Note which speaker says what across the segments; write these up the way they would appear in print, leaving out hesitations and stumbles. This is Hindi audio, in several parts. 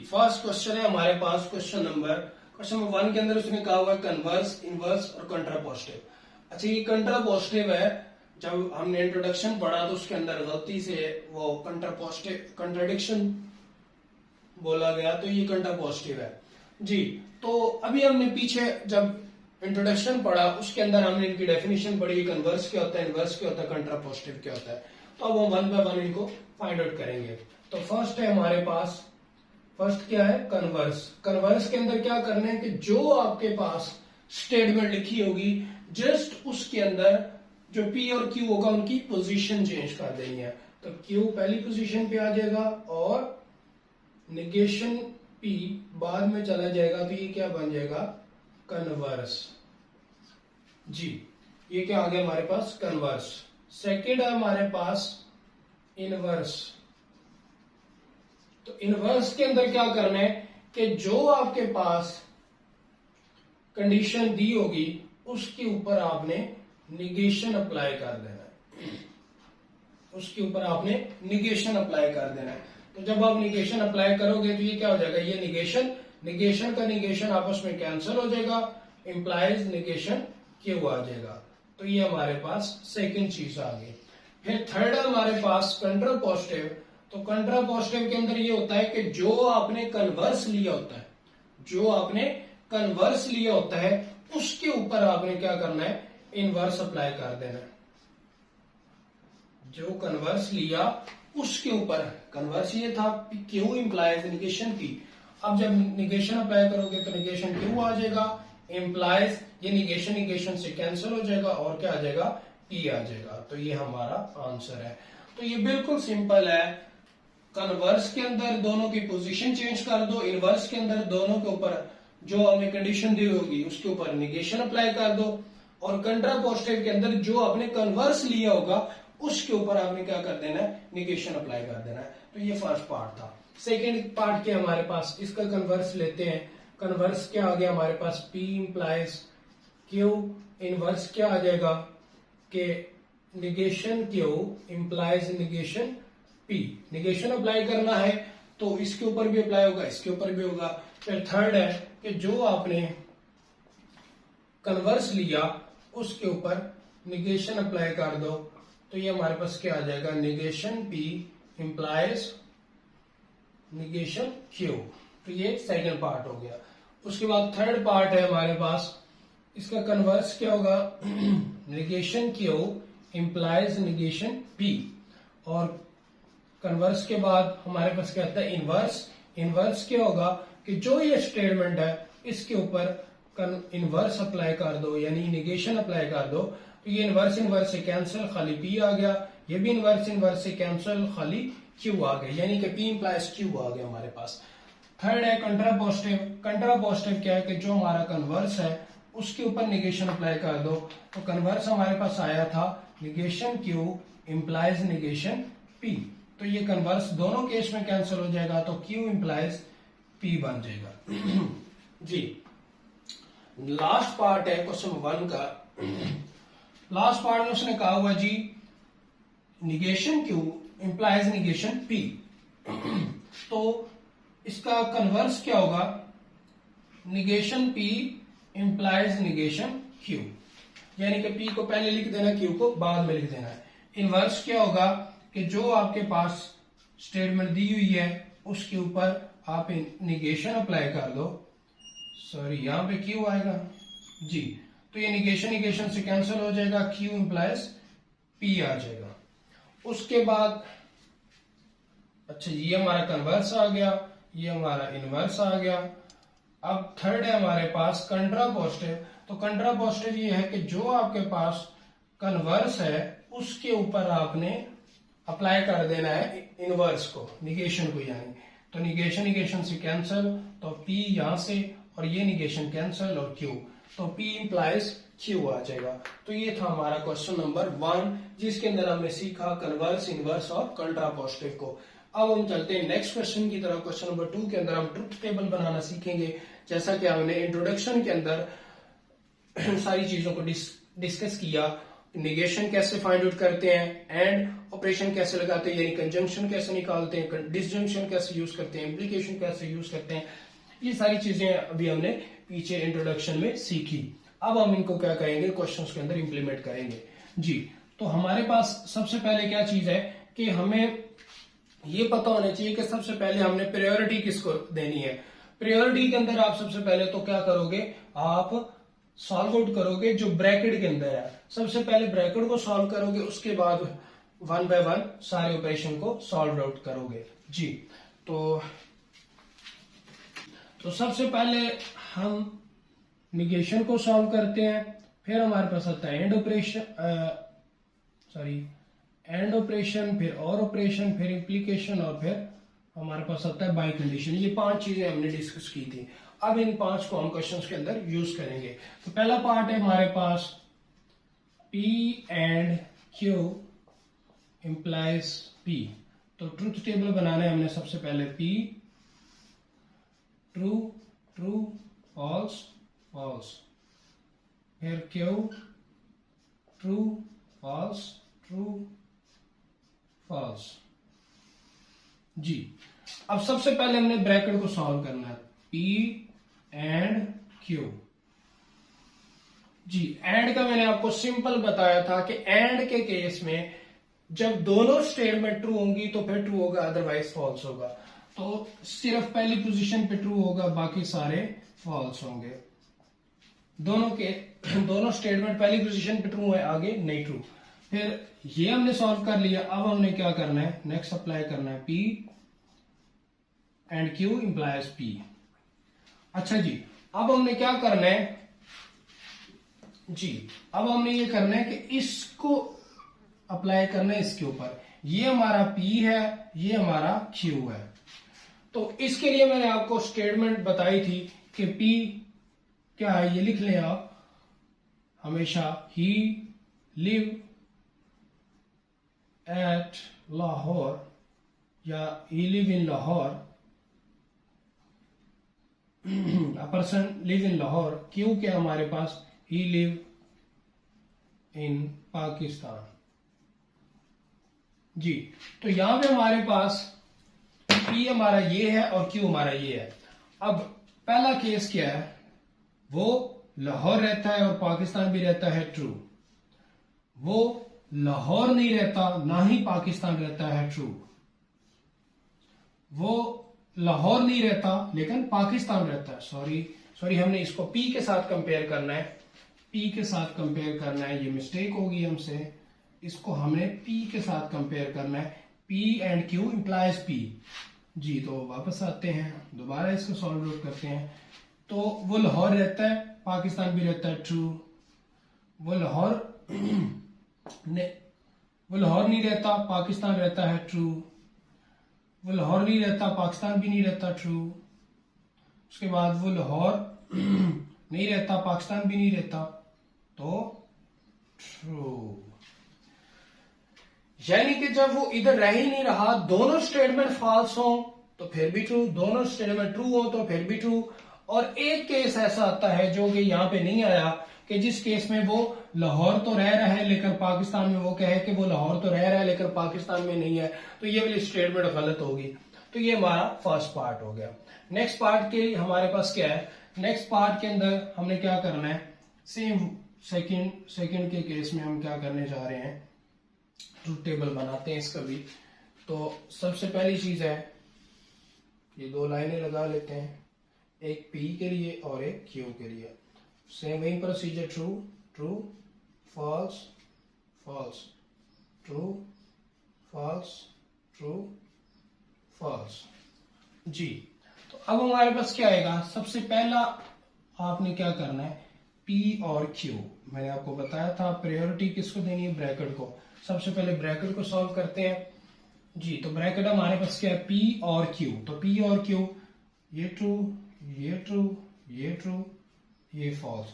Speaker 1: फर्स्ट क्वेश्चन है हमारे पास क्वेश्चन नंबर 1 के अंदर उसने कहा हुआ है कन्वर्स, इनवर्स और कंट्रापोजिटिव। अच्छा, ये कंट्रापोजिटिव है। जब हमने इंट्रोडक्शन पढ़ा तो उसके अंदर गलती से वो कंट्रापोजिटिव कंट्राडिक्शन बोला गया, तो ये कंट्रापोजिटिव है जी। तो अभी हमने पीछे जब इंट्रोडक्शन पढ़ा उसके अंदर हमने इनकी डेफिनेशन पढ़ी, कन्वर्स क्या होता है, इनवर्स क्या होता है, कंट्रापोजिटिव क्या होता है। तो अब हम 1 बाय 1 इनको फाइंड आउट करेंगे। तो फर्स्ट है हमारे पास, फर्स्ट क्या है, कन्वर्स। कन्वर्स के अंदर क्या करना है कि जो आपके पास स्टेटमेंट लिखी होगी जस्ट उसके अंदर जो P और Q होगा उनकी पोजीशन चेंज कर देनी है। तो Q पहली पोजीशन पे आ जाएगा और निगेशन P बाद में चला जाएगा, तो ये क्या बन जाएगा, कन्वर्स जी। ये क्या आ गया हमारे पास, कन्वर्स। सेकेंड है हमारे पास इनवर्स। तो इनवर्स के अंदर क्या करना है कि जो आपके पास कंडीशन दी होगी उसके ऊपर आपने निगेशन अप्लाई कर देना है, उसके ऊपर आपने निगेशन अप्लाई कर देना है। तो जब आप निगेशन अप्लाई करोगे तो ये क्या हो जाएगा, ये निगेशन का निगेशन आपस में कैंसिल हो जाएगा, इंप्लाइज निगेशन क्यों आ जाएगा। तो ये हमारे पास सेकंड चीज आ गई। फिर थर्ड है हमारे पास कंट्रापोजिटिव। तो कंट्रापोजिटिव के अंदर ये होता है कि जो आपने कन्वर्स लिया होता है, जो आपने कन्वर्स लिया होता है उसके ऊपर आपने क्या करना है, इनवर्स अप्लाई कर देना है। जो कन्वर्स लिया उसके ऊपर, कन्वर्स ये था क्यू इंप्लाइज निगेशन पी। अब जब निगेशन अप्लाई करोगे तो निगेशन क्यू आ जाएगा, इंप्लाइज ये निगेशन से कैंसिल हो जाएगा और क्या आ जाएगा, पी आ जाएगा। तो ये हमारा आंसर है। तो ये बिल्कुल सिंपल है। कन्वर्स के अंदर दोनों की पोजीशन चेंज कर दो, इनवर्स के अंदर दोनों के ऊपर जो हमें कंडीशन दी होगी उसके ऊपर निगेशन अप्लाई कर दो, और कंट्रापोजिटिव के अंदर जो आपने कन्वर्स लिया होगा उसके ऊपर आपने क्या कर देना है, निगेशन अप्लाई कर देना है। तो ये फर्स्ट पार्ट था। सेकेंड पार्ट क्या हमारे पास, इसका कन्वर्स लेते हैं। कन्वर्स क्या आ गया हमारे पास, P इंप्लाइज Q, इनवर्स क्या आ जाएगा कि negation Q implies negation P। Negation apply करना है तो इसके ऊपर भी अप्लाई होगा, इसके ऊपर भी होगा। फिर थर्ड है कि जो आपने कन्वर्स लिया उसके ऊपर निगेशन अप्लाई कर दो, तो ये हमारे पास क्या आ जाएगा, negation P implies negation Q। तो ये सेकंड पार्ट हो गया। उसके बाद थर्ड पार्ट है हमारे पास, इसका कन्वर्स क्या होगा, negation Q implies negation P। और कन्वर्स के बाद हमारे पास क्या आता है, इनवर्स। इनवर्स क्या होगा कि जो ये स्टेटमेंट है इसके ऊपर इनवर्स अप्लाई कर दो, यानी निगेशन अप्लाई कर दो। तो ये इनवर्स से कैंसिल, खाली P आ गया। ये भी इनवर्स से कैंसिल, खाली Q आ गया, यानी कि P इंप्लाइज Q आ गया हमारे पास। थर्ड है कंट्रापोजिटिव। कंट्रापोजिटिव क्या है कि जो हमारा कन्वर्स है उसके ऊपर निगेशन अप्लाई कर दो। तो कन्वर्स हमारे पास आया था negation Q implies negation P। तो ये कन्वर्स दोनों केस में कैंसिल हो जाएगा, तो Q इंप्लाइज P बन जाएगा जी। लास्ट पार्ट है क्वेश्चन 1 का। लास्ट पार्ट में उसने कहा हुआ जी negation Q implies negation P। तो इसका कन्वर्स क्या होगा, negation P implies negation Q, यानी कि P को पहले लिख देना, Q को बाद में लिख देना है। इनवर्स क्या होगा कि जो आपके पास स्टेटमेंट दी हुई है उसके ऊपर आप निगेशन अप्लाई कर दो। सॉरी, यहां पे Q आएगा जी। तो ये निगेशन से कैंसिल हो जाएगा, Q इंप्लाइज P आ जाएगा। उसके बाद अच्छा, ये हमारा कन्वर्स आ गया, ये हमारा इनवर्स आ गया। अब थर्ड है हमारे पास कंट्रापोजिटिव। तो कंट्रापोजिटिव ये है कि जो आपके पास कन्वर्स है उसके ऊपर आपने अप्लाई कर देना है इनवर्स को, निगेशन को, यानी तो निगेशन से कैंसिल, तो P यहां से, और ये निगेशन कैंसिल और Q, तो P इंप्लाइज Q आ जाएगा। तो ये था हमारा क्वेश्चन नंबर 1 जिसके अंदर हमने सीखा कन्वर्स, इनवर्स और कंट्रापोजिटिव को। अब हम चलते हैं नेक्स्ट क्वेश्चन की तरफ। क्वेश्चन नंबर 2 के अंदर हम ट्रुथ टेबल बनाना सीखेंगे। जैसा कि हमने इंट्रोडक्शन के अंदर सारी चीजों को डिस्कस किया, निगेशन कैसे फाइंड आउट करते हैं, एंड ऑपरेशन कैसे लगाते हैं, यानी कंजंक्शन कैसे निकालते हैं, डिसजंक्शन कैसे यूज करते हैं, इम्प्लीकेशन कैसे यूज करते हैं, ये सारी चीजें अभी हमने पीछे इंट्रोडक्शन में सीखी। अब हम इनको क्या करेंगे, क्वेश्चंस के अंदर इंप्लीमेंट करेंगे जी। तो हमारे पास सबसे पहले क्या चीज है कि हमें ये पता होना चाहिए कि सबसे पहले हमने प्रायोरिटी किसको देनी है। प्रायोरिटी के अंदर आप सबसे पहले तो क्या करोगे, आप सॉल्व आउट करोगे जो ब्रैकेट के अंदर है। सबसे पहले ब्रैकेट को सॉल्व करोगे, उसके बाद वन बाय वन सारे ऑपरेशन को सॉल्व आउट करोगे जी। तो सबसे पहले हम निगेशन को सॉल्व करते हैं, फिर हमारे पास आता है एंड ऑपरेशन, एंड ऑपरेशन, फिर और ऑपरेशन, फिर इम्प्लीकेशन, और फिर हमारे पास आता है बाय कंडीशन। ये 5 चीजें हमने डिस्कस की थी। अब इन 5 को हम क्वेश्चंस के अंदर यूज करेंगे। तो पहला पार्ट है हमारे पास P and Q implies P। तो ट्रूथ टेबल बनाना है हमने सबसे पहले। P true true false false, फिर Q true false true false जी। अब सबसे पहले हमने ब्रैकेट को सॉल्व करना है, P एंड Q जी। एंड का मैंने आपको सिंपल बताया था कि एंड के केस में जब दोनों स्टेटमेंट ट्रू होंगी तो फिर ट्रू होगा, अदरवाइज फॉल्स होगा। तो सिर्फ पहली पोजीशन पे ट्रू होगा, बाकी सारे फॉल्स होंगे। दोनों स्टेटमेंट पहली पोजीशन पे ट्रू है, आगे नहीं ट्रू। फिर ये हमने सॉल्व कर लिया। अब हमने क्या करना है, नेक्स्ट अप्लाई करना है P and Q implies P। अच्छा जी, अब हमने क्या करना है जी, अब हमने ये करना है कि इसको अप्लाई करना है इसके ऊपर। ये हमारा P है, ये हमारा Q है। तो इसके लिए मैंने आपको स्टेटमेंट बताई थी कि P क्या है, ये लिख लें आप हमेशा। ही लिव एट लाहौर या ही live in Lahore, a person live in Lahore. क्यों क्या हमारे पास ही लिव इन पाकिस्तान जी। तो यहां पे हमारे पास P हमारा ये है और Q हमारा ये है। अब पहला केस क्या है, वो लाहौर रहता है और पाकिस्तान भी रहता है, ट्रू। वो लाहौर नहीं रहता, ना ही पाकिस्तान रहता है, ट्रू। वो लाहौर नहीं रहता लेकिन पाकिस्तान रहता है, सॉरी हमने इसको P के साथ कंपेयर करना है, P के साथ कंपेयर करना है, ये मिस्टेक होगी हमसे। इसको हमें P के साथ कंपेयर करना है। P and Q implies P जी। तो वापस आते हैं, दोबारा इसको सॉल्व आउट करते हैं। तो वो लाहौर रहता है, पाकिस्तान भी रहता है, ट्रू। वो लाहौर नहीं रहता, पाकिस्तान रहता है, ट्रू। वो लाहौर नहीं रहता, पाकिस्तान भी नहीं रहता, ट्रू। उसके बाद वो लाहौर नहीं रहता, पाकिस्तान भी नहीं रहता, तो ट्रू। यानी कि जब वो इधर रह ही नहीं रहा, दोनों स्टेटमेंट फॉल्स हो तो फिर भी ट्रू, दोनों स्टेटमेंट ट्रू हो तो फिर भी ट्रू। और एक केस ऐसा आता है जो कि यहां पे नहीं आया, कि जिस केस में वो लाहौर तो रह रहा है लेकिन पाकिस्तान में, वो कहे कि वो लाहौर तो रह रहा है लेकिन पाकिस्तान में नहीं है, तो ये वाली स्टेटमेंट गलत होगी। तो ये हमारा फर्स्ट पार्ट हो गया। नेक्स्ट पार्ट के हमारे पास क्या है, नेक्स्ट पार्ट के अंदर हमने क्या करना है, सेम सेकंड के केस में हम क्या करने जा रहे हैं, ट्रूथ टेबल बनाते हैं इसका भी। तो सबसे पहली चीज है, ये 2 लाइनें लगा लेते हैं, एक P के लिए और एक Q के लिए। सेम वही procedure, true true false false, true false true false जी। तो अब हमारे पास क्या आएगा, सबसे पहला आपने क्या करना है, P और Q। मैंने आपको बताया था प्रायोरिटी किसको देनी है, ब्रैकेट को। सबसे पहले ब्रैकेट को सॉल्व करते हैं जी। तो ब्रैकेट हमारे पास क्या है, P और Q। तो P और Q, ये ट्रू ये ट्रू ये ट्रू ये फॉल्स।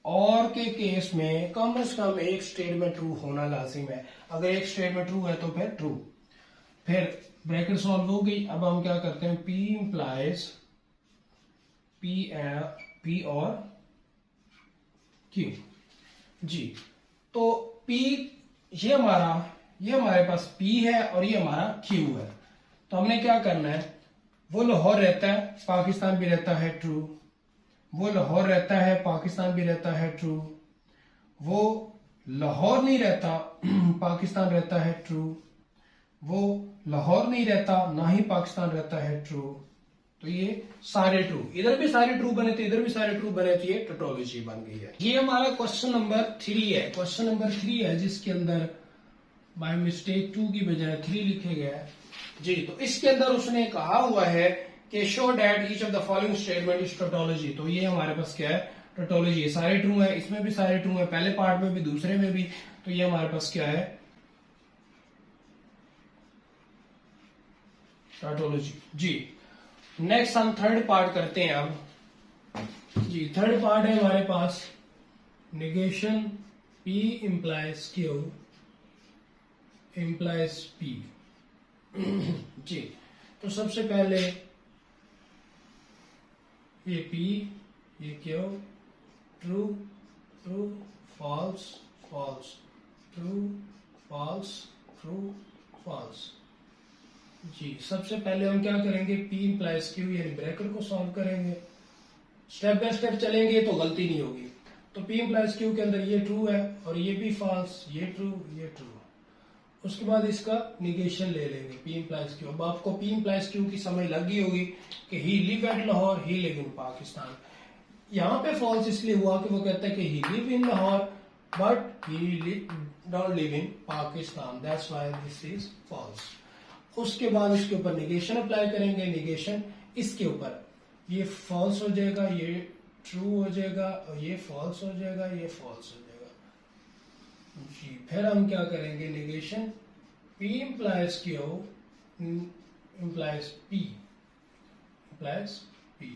Speaker 1: और के केस में कम से कम एक स्टेटमेंट ट्रू होना लाजिम है। अगर एक स्टेटमेंट ट्रू है तो फिर ट्रू। फिर ब्रैकेट सॉल्व हो गई। अब हम क्या करते हैं, P इंप्लाइज P और Q जी। तो P ये हमारे पास P है और ये हमारा Q है। तो हमने क्या करना है, वो लाहौर रहता है, पाकिस्तान भी रहता है, ट्रू। वो लाहौर रहता है, पाकिस्तान भी रहता है, ट्रू। वो लाहौर नहीं रहता, पाकिस्तान रहता है, ट्रू। वो लाहौर नहीं रहता, ना ही पाकिस्तान रहता है, ट्रू। तो ये सारे ट्रू, इधर भी सारे ट्रू बने थे, इधर भी सारे ट्रू बने, तो ये टोटोलॉजी बन गई है। ये हमारा क्वेश्चन नंबर 3 है। क्वेश्चन नंबर 3 है जिसके अंदर बाय मिस्टेक 2 की बजाय 3 लिखे गया है जी। तो इसके अंदर उसने कहा हुआ है कि show that each of the following statement is tautology. तो ये हमारे पास क्या है, टोटोलॉजी। सारे ट्रू है, इसमें भी सारे ट्रू है, पहले पार्ट में भी दूसरे में भी। तो ये हमारे पास क्या है, टोटोलॉजी जी। नेक्स्ट हम थर्ड पार्ट करते हैं अब जी। थर्ड पार्ट है हमारे पास negation P implies Q implies P जी। तो सबसे पहले ये P, ये Q, true true false false, true false true false जी। सबसे पहले हम क्या करेंगे, P इंप्लाइज Q यानी ब्रैकेट को सॉल्व करेंगे। स्टेप बाय स्टेप चलेंगे तो गलती नहीं होगी। तो P इंप्लाइज Q के अंदर ये ट्रू है और ये भी फॉल्स, ये ट्रू ये ट्रू। उसके बाद इसका निगेशन ले लेंगे, P इंप्लाइज Q। अब आपको P इंप्लाइज Q की समझ लग गई होगी कि he live at Lahore, he live in Pakistan. यहाँ पे फॉल्स इसलिए हुआ कि वो कहता है कि he live in Lahore but he don't live in Pakistan, that's why this is false. उसके बाद उसके ऊपर निगेशन अप्लाई करेंगे। निगेशन इसके ऊपर, ये फॉल्स हो जाएगा, ये ट्रू हो जाएगा, और ये फॉल्स हो जाएगा, ये फॉल्स हो जाएगा जी। फिर हम क्या करेंगे, negation P implies Q implies P implies P।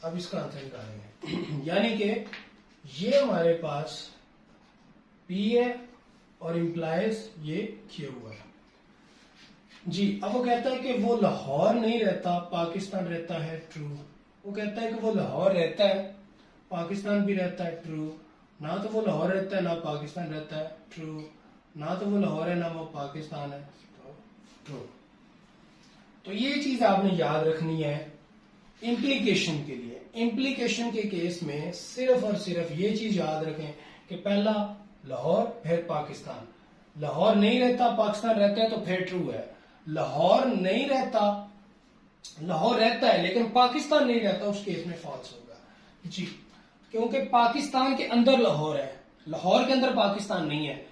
Speaker 1: अब इसका आंसर निकालेंगे यानी कि ये हमारे पास P है और इंप्लाइज ये Q है जी। अब वो कहता है कि वो लाहौर नहीं रहता, पाकिस्तान रहता है, ट्रू। वो कहता है कि वो लाहौर रहता है, पाकिस्तान भी रहता है, ट्रू। ना तो वो लाहौर रहता है ना पाकिस्तान रहता है, ट्रू। ना तो वो लाहौर है ना वो पाकिस्तान है, तो ट्रू। तो ये चीज आपने याद रखनी है इम्प्लीकेशन के लिए। इम्प्लीकेशन के केस में सिर्फ और सिर्फ ये चीज याद रखें कि पहला लाहौर फिर पाकिस्तान। लाहौर नहीं रहता, पाकिस्तान रहता है, तो फिर ट्रू है। लाहौर नहीं रहता, लाहौर रहता है लेकिन पाकिस्तान नहीं रहता, उस केस में फॉल्स होगा जी। क्योंकि पाकिस्तान के अंदर लाहौर है, लाहौर के अंदर पाकिस्तान नहीं है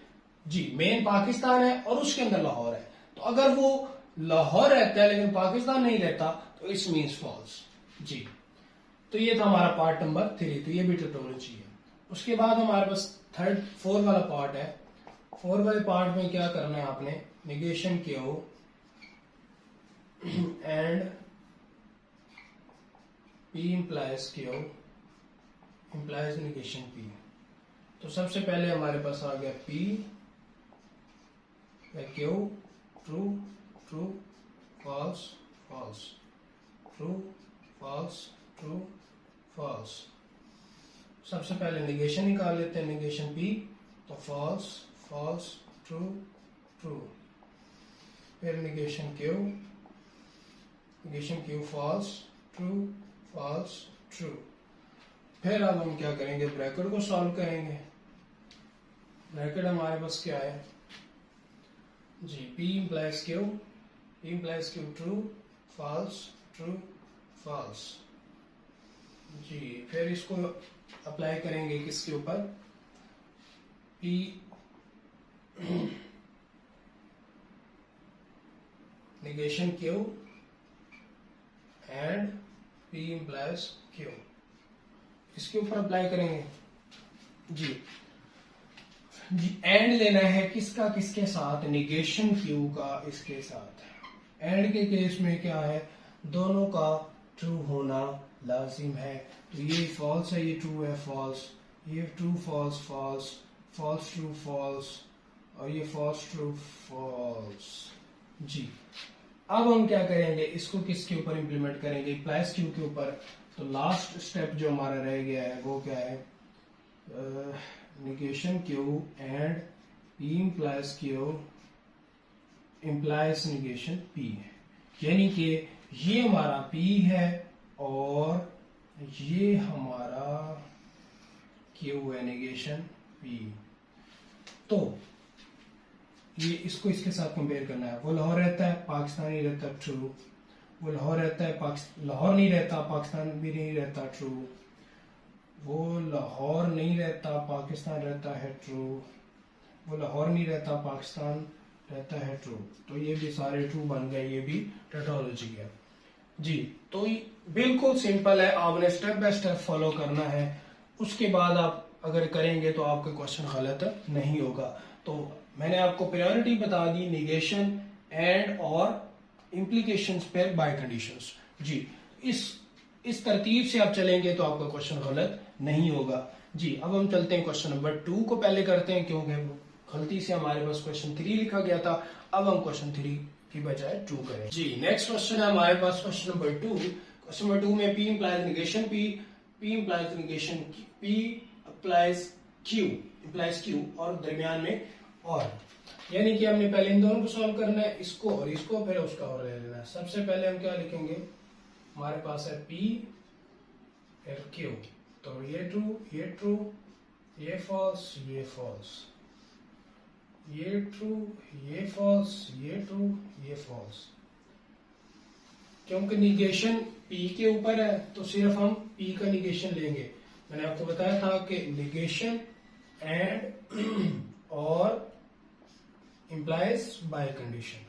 Speaker 1: जी। मेन पाकिस्तान है और उसके अंदर लाहौर है। तो अगर वो लाहौर रहता है लेकिन पाकिस्तान नहीं रहता तो इट्स मीन्स फॉल्स जी। तो ये था हमारा पार्ट नंबर 3। तो ये भी टोटोलॉजी है। उसके बाद हमारे पास 4 वाला पार्ट है। 4 वाले पार्ट में क्या करना है आपने, negation Q and P implies Q implies negation P। तो सबसे पहले हमारे पास आ गया P या Q, true true false false, true false true false. सबसे पहले निगेशन निकाल लेते हैं, निगेशन P। तो फॉल्स फॉल्स ट्रू ट्रू। फिर negation Q, negation Q false true false true. फिर अब हम क्या करेंगे, ब्रैकेट को सॉल्व करेंगे। ब्रैकेट हमारे पास क्या है जी, P implies Q, P implies Q true false true false जी। फिर इसको अप्लाई करेंगे किसके ऊपर, P negation Q and P implies Q, इसके ऊपर अप्लाई करेंगे जी। एंड लेना है किसका, किसके साथ, निगेशन Q का इसके साथ। एंड के केस में क्या है, दोनों का ट्रू होना लाजिम है। तो ये फॉल्स है, ये ट्रू है, फॉल्स, ये true false false, false true false, और ये फॉल्स ट्रू फॉल्स जी। अब हम क्या करेंगे, इसको किसके ऊपर इंप्लीमेंट करेंगे, इंप्लाइज Q के ऊपर। तो लास्ट स्टेप जो हमारा रह गया है वो क्या है, negation Q and P implies Q implies negation P, यानी कि ये हमारा P है और ये हमारा Q है, negation P। तो ये इसको इसके साथ कंपेयर करना है। वो लाहौर रहता है, पाकिस्तान नहीं रहता, ट्रू। वो लाहौर रहता है, लाहौर नहीं रहता, पाकिस्तान भी नहीं रहता, ट्रू। वो लाहौर नहीं रहता, पाकिस्तान रहता है, ट्रू। वो लाहौर नहीं रहता, पाकिस्तान रहता है, ट्रू। तो ये भी सारे ट्रू बन गए, ये भी टैटोलॉजी है जी। तो बिल्कुल सिंपल है, आपने स्टेप बाय स्टेप फॉलो करना है। उसके बाद आप अगर करेंगे तो आपका क्वेश्चन गलत नहीं होगा। तो मैंने आपको प्रायोरिटी बता दी, निगेशन एंड और इम्प्लीकेशंस पे बाय कंडीशंस जी। इस तरतीब से आप चलेंगे तो आपका क्वेश्चन गलत नहीं होगा जी। अब हम चलते हैं क्वेश्चन नंबर 2 को पहले करते हैं, क्योंकि गलती से हमारे पास क्वेश्चन 3 लिखा गया था। अब हम क्वेश्चन 3 की बजाय 2 करें जी। नेक्स्ट क्वेश्चन है हमारे पास क्वेश्चन नंबर 2। क्वेश्चन नंबर 2 में P implies negation P, P implies negation P applies Q, implies Q और दरमियान में और, यानी कि हमने पहले इन दोनों को सॉल्व करना है, इसको और इसको, फिर उसका और ले लेना है। सबसे पहले हम क्या लिखेंगे, हमारे पास है P फिर Q, तो ये ट्रू, ये फॉल्स, ये फॉल्स, ये ट्रू, ये फॉल्स, ये ट्रू, ये फॉल्स। क्योंकि निगेशन P के ऊपर है तो सिर्फ हम P का निगेशन लेंगे। मैंने आपको बताया था कि निगेशन एंड और implies by condition,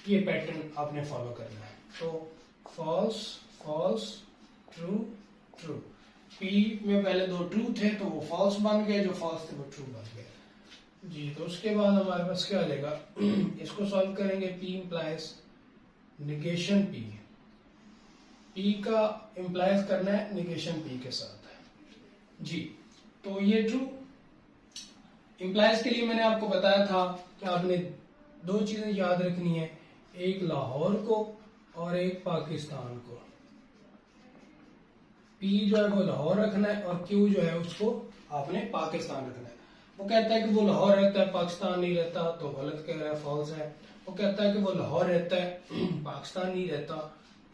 Speaker 1: ये पैटर्न आपने फॉलो करना है। तो false false, true true. P में पहले 2 ट्रू थे तो वो फॉल्स बन गए, जो फॉल्स थे वो ट्रू बन गए जी। तो उसके बाद हमारे पास क्या लेगा, इसको सॉल्व करेंगे। P implies negation P, P का implies करना है negation P के साथ जी। तो ये ट्रू। इम्प्लाइज के लिए मैंने आपको बताया था कि आपने 2 चीजें याद रखनी है, एक लाहौर को और एक पाकिस्तान को। P जो है वो लाहौर रखना है और Q जो है उसको आपने पाकिस्तान रखना है। वो कहता है कि वो लाहौर रहता है, पाकिस्तान नहीं रहता, तो गलत कह रहा है, फॉल्स है। वो कहता है कि वो लाहौर रहता है, पाकिस्तान नहीं रहता,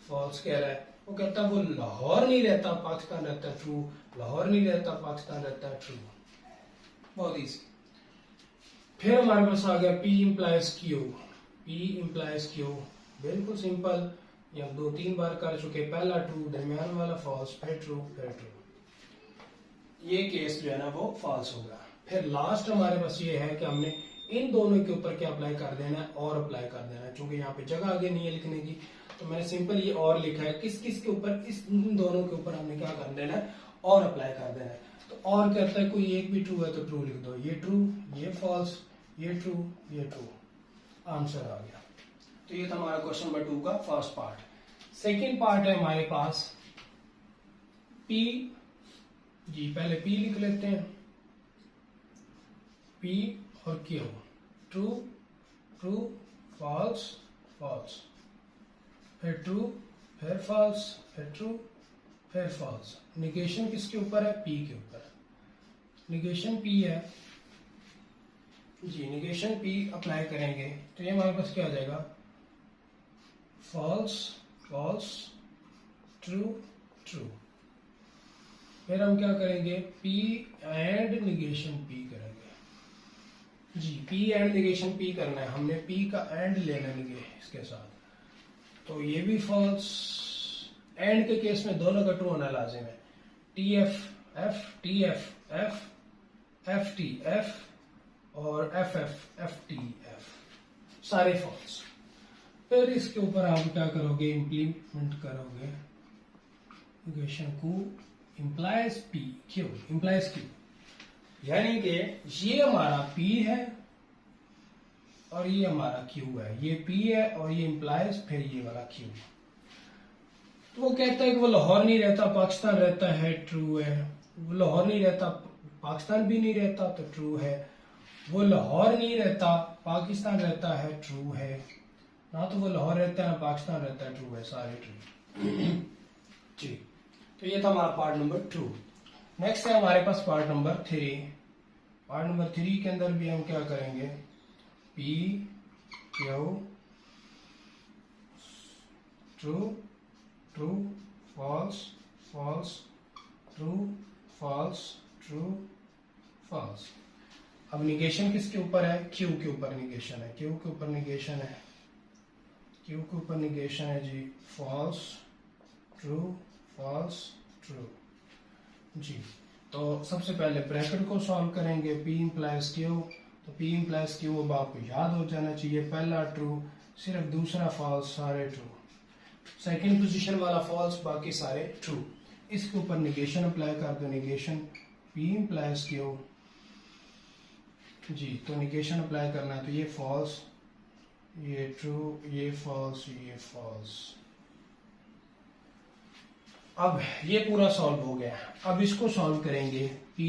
Speaker 1: फॉल्स कह रहा है। वो कहता है वो लाहौर नहीं रहता, पाकिस्तान रहता है, ट्रू। लाहौर नहीं रहता, पाकिस्तान रहता है, ट्रू। बहुत ईजी। फिर हमारे पास आ गया P implies Q, P implies Q, बिल्कुल सिंपल। ये हम 2-3 बार कर चुके, पहला ट्रू, दरमियान वाला फॉल्स, फिर ट्रू, फिर ट्रू। ये केस जो है ना वो फॉल्स होगा। फिर लास्ट हमारे पास ये है कि हमने इन दोनों के ऊपर क्या अप्लाई कर देना है, और अप्लाई कर देना है। चूंकि यहाँ पे जगह आगे नहीं है लिखने की, तो मैंने सिंपल ये और लिखा है। किस किस के ऊपर, इस दोनों के ऊपर हमने क्या कर देना है, और अप्लाई कर देना है। तो और कहता है कोई एक भी ट्रू है तो ट्रू लिख दो, ये ट्रू, ये फॉल्स, ये ट्रू, ये ट्रू। आंसर आ गया। तो ये था हमारा क्वेश्चन नंबर 2 का फर्स्ट पार्ट। सेकंड पार्ट है हमारे पास P जी। पहले P लिख लेते हैं, P और Q, true true, false false, फिर ट्रू, फिर फॉल्स, फिर ट्रू, फिर फॉल्स। निगेशन किसके ऊपर है, P के ऊपर। निगेशन P है जी। निगेशन P अप्लाई करेंगे तो ये हमारे पास क्या आ जाएगा, फॉल्स फॉल्स, ट्रू ट्रू। फिर हम क्या करेंगे, P एंड निगेशन P करेंगे जी। P एंड निगेशन P करना है हमने, P का एंड लेना है इसके साथ। तो ये भी फॉल्स। एंड के केस में दोनों का ट्रू होना लाजिम है। TF F, TF F, FT F और FF FT F, सारे फॉल्स। फिर इसके ऊपर आप क्या करोगे, इंप्लीमेंट करोगे निगेशन को, implies P Q, implies Q, यानी कि ये हमारा P है और ये हमारा Q है। ये P है और ये implies फिर ये वाला Q। तो वो कहता है कि वो लाहौर नहीं रहता, पाकिस्तान रहता है, ट्रू है। वो लाहौर नहीं रहता, पाकिस्तान भी नहीं रहता, तो ट्रू है। वो लाहौर नहीं रहता, पाकिस्तान रहता है, ट्रू है। ना तो वो लाहौर रहता है ना पाकिस्तान रहता है, ट्रू है, सारे ट्रू जी। तो ये था हमारा पार्ट नंबर 2। नेक्स्ट है हमारे पास पार्ट नंबर 3। पार्ट नंबर 3 के अंदर भी हम क्या करेंगे, P Q true true false false true false true false. अब निगेशन किसके ऊपर है, क्यू के ऊपर निगेशन है, क्यू के ऊपर निगेशन है, क्यू के ऊपर निगेशन है जी, फॉल्स ट्रू फॉल्स ट्रू जी। तो सबसे पहले ब्रैकेट को सॉल्व करेंगे, P इम्प्लाइज क्यू, तो P इम्प्लाइज क्यू अब आपको याद हो जाना चाहिए, पहला ट्रू, सिर्फ दूसरा फॉल्स, सारे ट्रू, सेकंड पोजीशन वाला फॉल्स, बाकी सारे ट्रू। इसके ऊपर निगेशन अप्लाई कर दो, निगेशन P इम्प्लाइज क्यू जी, तो निगेशन अप्लाई करना है, तो ये फॉल्स, ये ट्रू, ये फॉल्स, ये फॉल्स। अब ये पूरा सॉल्व हो गया, अब इसको सॉल्व करेंगे, P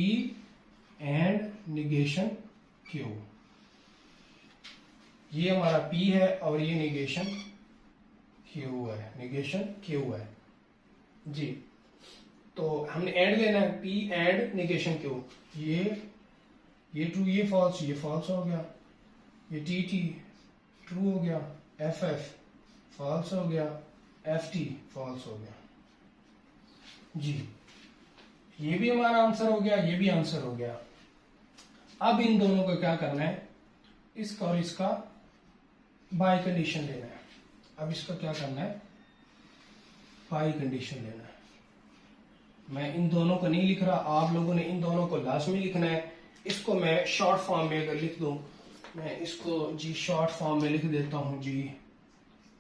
Speaker 1: एंड निगेशन Q, ये हमारा P है और ये निगेशन Q है, निगेशन Q है जी। तो हमने एंड लेना है, P एंड निगेशन Q, ये ट्रू, ये फॉल्स हो गया, ये टी ट्रू हो गया, एफ फॉल्स हो गया, एफ टी फॉल्स हो गया जी। ये भी हमारा आंसर हो गया, ये भी आंसर हो गया। अब इन दोनों को क्या करना है, इसका और इसका बाय कंडीशन लेना है। अब इसका क्या करना है, बाय कंडीशन लेना है। मैं इन दोनों को नहीं लिख रहा, आप लोगों ने इन दोनों को लाजमी लिखना है। इसको मैं शॉर्ट फॉर्म में अगर लिख दूं, मैं इसको जी शॉर्ट फॉर्म में लिख देता हूं जी,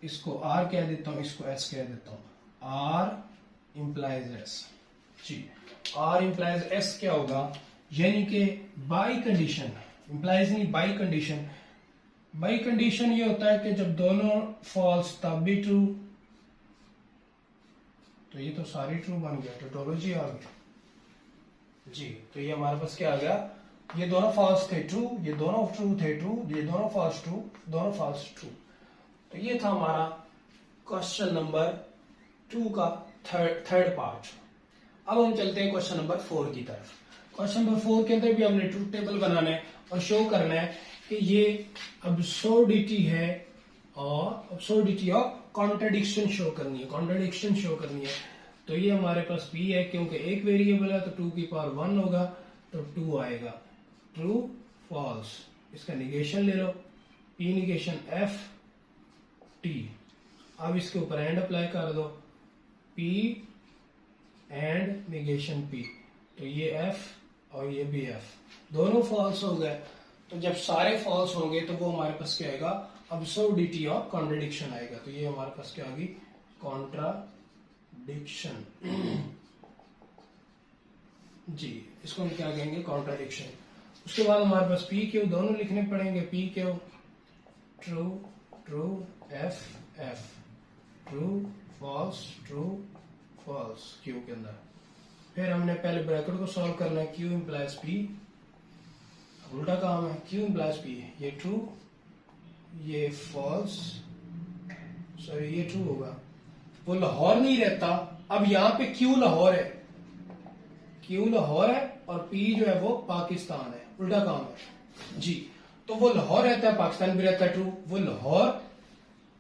Speaker 1: इसको आर कह देता हूं, इसको एस कह देता हूं, आर इम्प्लाइज एस जी। आर इम्प्लाइज एस क्या होगा, यानी कि बाई कंडीशन, इम्प्लाइज नहीं बाई कंडीशन। बाई कंडीशन ये होता है कि जब दोनों फॉल्स तब भी ट्रू, तो ये तो सारी ट्रू बन गया, टोटोलॉजी आ गया जी। तो ये हमारे पास क्या आ गया, ये दोनों फॉल्स थे ट्रू, ये दोनों ट्रू थे ट्रू, ये दोनों फॉल्स ट्रू, दोनों फॉल्स ट्रू। तो ये था हमारा क्वेश्चन नंबर 2 का थर्ड पार्ट। अब हम चलते हैं क्वेश्चन नंबर 4 की तरफ। क्वेश्चन नंबर 4 के अंदर भी हमने ट्रूथ टेबल बनाना है और शो करना है कि ये अब्सोर्डिटी है और अब्सोर्डिटी ऑफ कॉन्ट्रडिक्शन शो करनी है, कॉन्ट्रडिक्शन शो करनी है। तो ये हमारे पास P है, क्योंकि एक वेरिएबल है तो 2 की पावर 1 होगा, तो 2 आएगा, ट्रू फॉल्स। इसका निगेशन ले लो, P निगेशन F T। अब इसके ऊपर एंड अप्लाई कर दो, P एंड निगेशन P, तो ये F और ये भी F, दोनों फॉल्स हो गए। तो जब सारे फॉल्स होंगे तो वो हमारे पास क्या आएगा, अब्सोर्डिटी ऑफ कॉन्ट्रडिक्शन आएगा। तो ये हमारे पास क्या आएगी, कॉन्ट्राडिक्शन जी, इसको हम क्या कहेंगे, कॉन्ट्राडिक्शन। उसके बाद हमारे पास P Q दोनों लिखने पड़ेंगे, P Q true true, F F true false true false Q के अंदर। फिर हमने पहले ब्रैकेट को सॉल्व करना है, Q इम्प्लाइज P, उल्टा काम है, Q इम्प्लाइज P, ये ट्रू ये फॉल्स, सॉरी ये ट्रू होगा, वो लाहौर नहीं रहता। अब यहाँ पे Q लाहौर है, Q लाहौर है और P जो है वो पाकिस्तान है, उल्टा काम है जी। तो वो लाहौर रहता है, पाकिस्तान भी रहता है, ट्रू। वो लाहौर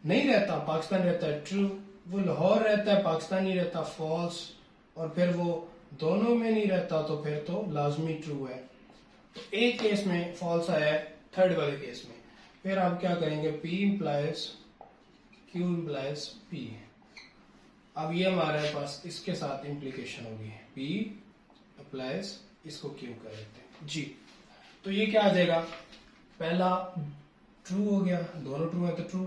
Speaker 1: नहीं रहता, पाकिस्तान रहता है, ट्रू। वो लाहौर रहता है, पाकिस्तान नहीं रहता, फॉल्स। और फिर वो दोनों में नहीं रहता, तो फिर तो लाजमी ट्रू है। तो एक केस में फॉल्स आया है, थर्ड वाले केस में। फिर आप क्या करेंगे, P implies Q implies P। अब ये हमारे पास इसके साथ इम्प्लीकेशन होगी, P अप्लाइज इसको Q कर देते हैं जी। तो ये क्या आ जाएगा, पहला ट्रू हो गया, दोनों ट्रू है तो ट्रू,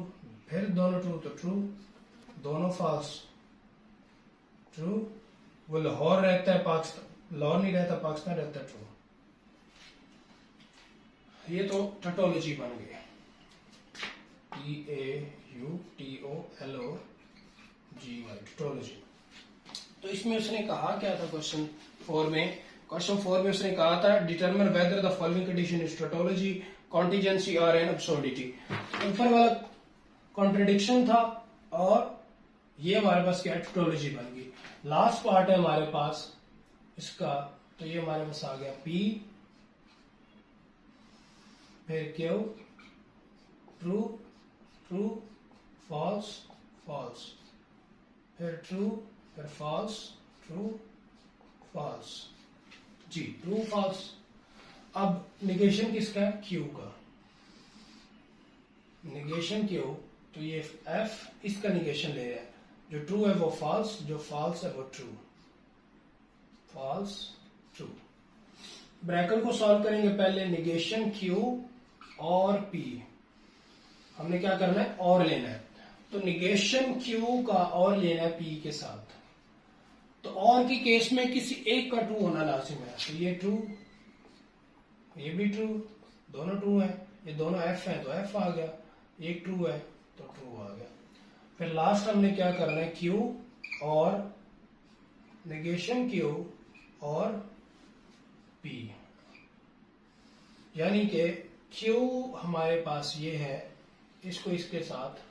Speaker 1: फिर दोनों ट्रू तो ट्रू, दोनों फॉल्स ट्रू। वो लाहौर रहता है, पाकिस्तान लाहौर नहीं रहता, पाकिस्तान रहता है, ट्रू। ये तो टोटोलॉजी बन गई, TAUTOLOGY, टोटोलॉजी। तो इसमें उसने कहा क्या था क्वेश्चन 4 में, क्वेश्चन 4 में उसने कहा था determine whether the following condition is tautology, contingency और एन अब्सोर्डिटी। ऊपर वाला कॉन्ट्रडिक्शन था और ये हमारे पास क्या टोटोलॉजी बन गई। लास्ट पार्ट है हमारे पास इसका, तो ये हमारे पास आ गया P फिर Q, true true false false, फिर ट्रू, फिर फॉल्स, ट्रू फॉल्स। जी, ट्रू फॉल्स। अब निगेशन किसका है? क्यू का। निगेशन क्यू, तो ये एफ इसका निगेशन ले रहा है। जो ट्रू है वो फॉल्स, जो फॉल्स है वो ट्रू। False true. ब्रैकेट को सॉल्व करेंगे पहले। निगेशन क्यू और पी, हमने क्या करना है? और लेना है। तो निगेशन क्यू का और लेना है पी के साथ। तो और की केस में किसी एक का ट्रू होना लाजिम है। तो ये ट्रू, ये भी ट्रू, दोनों ट्रू है। ये दोनों एफ है तो एफ आ गया, एक ट्रू है तो ट्रू आ गया। फिर लास्ट हमने क्या करना है? क्यू और निगेशन क्यू और पी, यानी कि क्यू हमारे पास ये है, इसको इसके साथ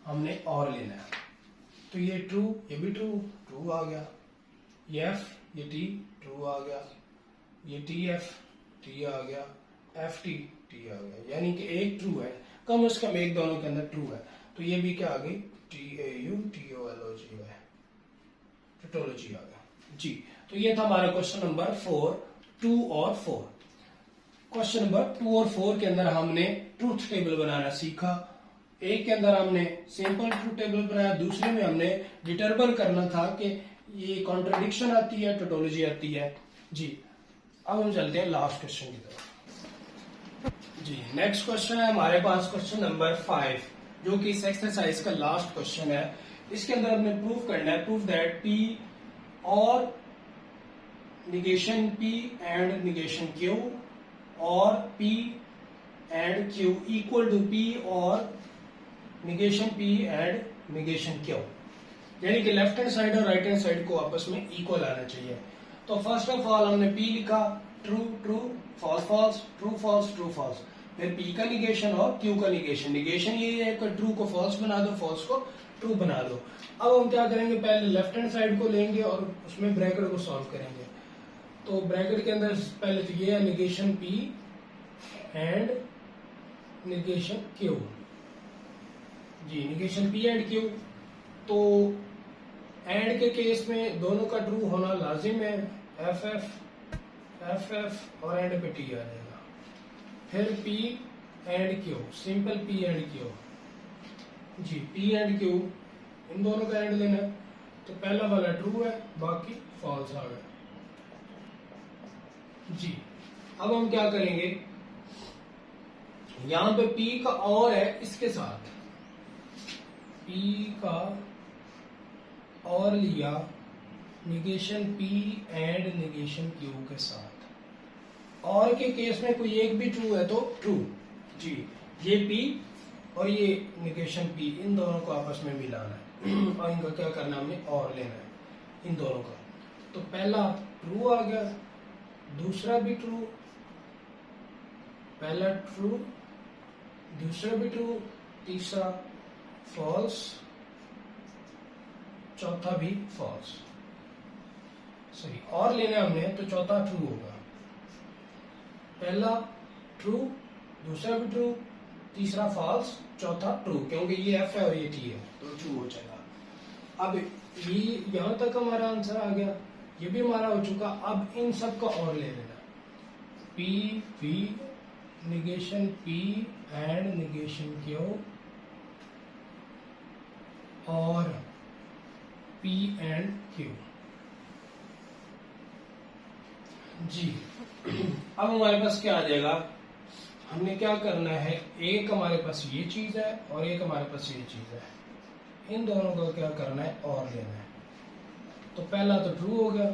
Speaker 1: हमने और लेना है। तो ये ट्रू, ये भी ट्रू, ट्रू आ गया। ये एफ, ये टी, ट्रू आ गया। ये टी एफ, टी आ गया। एफ टी, टी आ गया। यानी कि एक ट्रू है, कम से कम एक दोनों के अंदर ट्रू है। तो ये भी क्या आ गई? T A U T O L O G है, टोटोलॉजी आ गया। जी, तो ये था हमारा क्वेश्चन नंबर 4, 2 और 4। क्वेश्चन नंबर 2 और 4 के अंदर हमने ट्रूथ टेबल बनाना सीखा। एक के अंदर हमने सिंपल ट्रूथ टेबल बनाया, दूसरे में हमने डिटरमिन करना था कि ये कॉन्ट्रडिक्शन आती है, टोटोलॉजी आती है। जी, अब हम चलते हैं लास्ट क्वेश्चन की तरफ। जी, नेक्स्ट क्वेश्चन है हमारे पास क्वेश्चन नंबर 5, जो कि इस एक्सरसाइज का लास्ट क्वेश्चन है। इसके अंदर हमने प्रूफ करना है, प्रूफ दैट पी और negation P and negation Q और P and Q equal to P और negation P and negation Q, यानी कि लेफ्ट हैंड साइड और राइट हैंड साइड को आपस में इक्वल आना चाहिए। तो फर्स्ट ऑफ ऑल हमने पी लिखा, true true, false false, true false, true false. फिर पी का निगेशन और क्यू का निगेशन। निगेशन ये है कि ट्रू को फॉल्स बना दो, फॉल्स को ट्रू बना दो। अब हम क्या करेंगे? पहले लेफ्ट हैंड साइड को लेंगे और उसमें ब्रैकेट को सॉल्व करेंगे। तो ब्रैकेट के अंदर पहले तो ये है negation P and negation Q. जी, निगेशन पी एंड क्यू। तो एंड के केस में दोनों का ट्रू होना लाजिम है। एफ एफ और एंड पे टी आ जाएगा। फिर P and Q, simple P and Q. जी, पी एंड क्यू, इन दोनों का एंड लेना है। तो पहला वाला ट्रू है, बाकी फॉल्स आ गया। जी, अब हम क्या करेंगे? यहां पे P का और है, इसके साथ P का और लिया negation P and negation Q के साथ। और के केस में कोई एक भी ट्रू है तो ट्रू। जी, ये P और ये निगेशन P, इन दोनों को आपस में मिलाना है और इनका क्या करना, हमने और लेना है इन दोनों का। तो पहला ट्रू आ गया, दूसरा भी ट्रू, पहला ट्रू, दूसरा भी ट्रू, तीसरा फॉल्स, चौथा भी फॉल्स। सही, और लेना हमने तो चौथा ट्रू होगा। पहला ट्रू, दूसरा भी ट्रू, तीसरा फॉल्स, चौथा ट्रू, क्योंकि ये एफ है और ये टी है तो ट्रू हो जाएगा। अब ये यहां तक हमारा आंसर आ गया, ये भी हमारा हो चुका। अब इन सब का और ले लेना, P P negation P and negation Q और पी एंड क्यू। जी, अब हमारे पास क्या आ जाएगा? हमने क्या करना है? एक हमारे पास ये चीज है और एक हमारे पास ये चीज है, इन दोनों को क्या करना है? और लेना है। तो पहला तो ट्रू हो गया,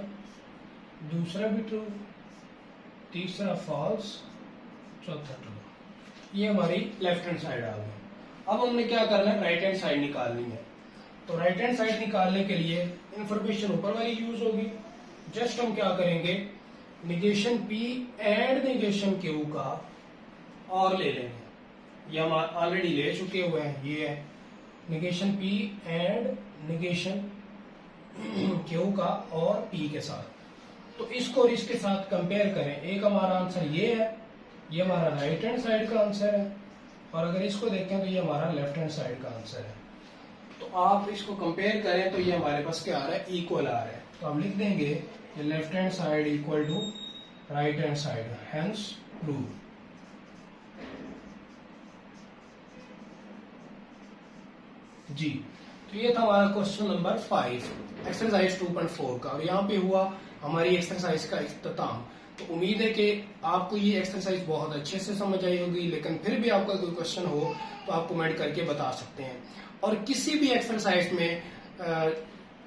Speaker 1: दूसरा भी ट्रू, तीसरा फॉल्स, चौथा ट्रू। ये हमारी लेफ्ट हैंड साइड आ गई। अब हमने क्या करना है? राइट हैंड साइड निकालनी है। तो राइट हैंड साइड निकालने के लिए इंफॉर्मेशन ऊपर वाली यूज होगी। जस्ट हम क्या करेंगे? Negation P and negation Q का और ले लेंगे। ये हम ऑलरेडी ले चुके हुए हैं। ये है negation P and negation Q का और पी के साथ। तो इसको और इसके साथ कंपेयर करें। एक हमारा आंसर ये है, ये हमारा राइट हैंड साइड का आंसर है, और अगर इसको देखें तो ये हमारा लेफ्ट हैंड साइड का आंसर है। तो आप इसको कंपेयर करें तो ये हमारे पास क्या आ रहा है, इक्वल आ रहा है। तो आप लिख देंगे ये left hand side equal to right hand side, hence prove. जी, तो ये था हमारा क्वेश्चन नंबर 5 एक्सरसाइज 2.4 का, और यहाँ पे हुआ हमारी एक्सरसाइज का इख्तिताम। तो उम्मीद है कि आपको ये एक्सरसाइज बहुत अच्छे से समझ आई होगी, लेकिन फिर भी आपका कोई क्वेश्चन हो तो आप कमेंट करके बता सकते हैं। और किसी भी एक्सरसाइज में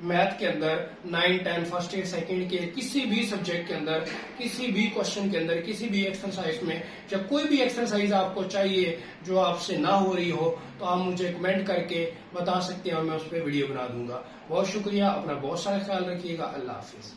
Speaker 1: मैथ के अंदर 9, 10 फर्स्ट ईयर सेकंड के किसी भी सब्जेक्ट के अंदर, किसी भी क्वेश्चन के अंदर, किसी भी एक्सरसाइज में, जब कोई भी एक्सरसाइज आपको चाहिए जो आपसे ना हो रही हो, तो आप मुझे कमेंट करके बता सकते हैं और मैं उस पर वीडियो बना दूंगा। बहुत शुक्रिया, अपना बहुत सारा ख्याल रखिएगा। अल्लाह हाफिज।